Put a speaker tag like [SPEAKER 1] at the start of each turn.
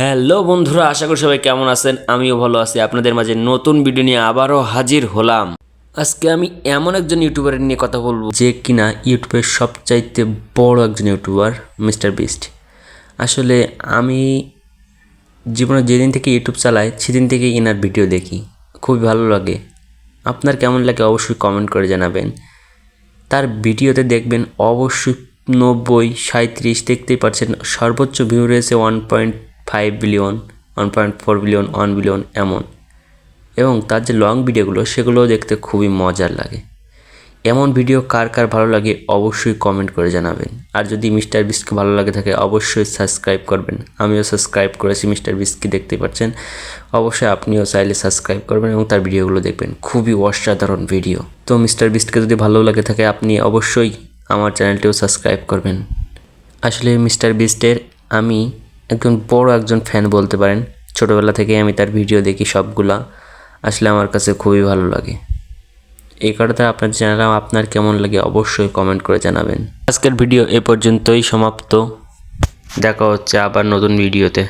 [SPEAKER 1] Hello বন্ধুরা, আশা করি সবাই কেমন আছেন। আমিও ভালো আছি। আপনাদের মাঝে নতুন ভিডিও নিয়ে আবারও হাজির হলাম। আজকে আমি এমন একজন ইউটিউবারের নিয়ে কথা বলবো যে কিনা ইউটিউবের সবচাইতে বড় একজন ইউটিউবার, মিস্টার বিস্ট। আসলে আমি জীবনে যেদিন থেকে ইউটিউব চালাই সেদিন থেকে ইনার ভিডিও দেখি, খুবই ভালো লাগে। আপনার কেমন লাগে অবশ্যই কমেন্ট করে জানাবেন। তার ভিডিওতে দেখবেন অবশ্যই 90, 37 দেখতেই পাচ্ছেন, সর্বোচ্চ ভিউ রয়েছে 1.5 বিলিয়ন, 1.4 বিলিয়ন, 1 বিলিয়ন এমন। এবং তার যে লং ভিডিওগুলো সেগুলোও দেখতে খুবই মজার লাগে। এমন ভিডিও কার কার ভালো লাগে অবশ্যই কমেন্ট করে জানাবেন। আর যদি মিস্টার বিস্টকে ভালো লাগে থাকে অবশ্যই সাবস্ক্রাইব করবেন। আমিও সাবস্ক্রাইব করেছি মিস্টার বিস্টকে, দেখতেই পাচ্ছেন। অবশ্যই আপনিও চাইলে সাবস্ক্রাইব করবেন এবং তার ভিডিওগুলো দেখবেন, খুবই অসাধারণ ভিডিও। তো মিস্টার বিস্টকে যদি ভালো লাগে থাকে আপনি অবশ্যই আমার চ্যানেলটিও সাবস্ক্রাইব করবেন। আসলে মিস্টার বিস্টের আমি একজন ফ্যান বলতে পারেন। ছোটোবেলা থেকে আমি তার ভিডিও দেখি সবগুলা। আসলে আমার কাছে খুবই ভালো লাগে। এই কারণে আপনার চ্যানেল আপনার কেমন লাগে অবশ্যই কমেন্ট করে জানাবেন। আজকের ভিডিও এ পর্যন্তই সমাপ্ত। দেখা হচ্ছে আবার নতুন ভিডিওতে।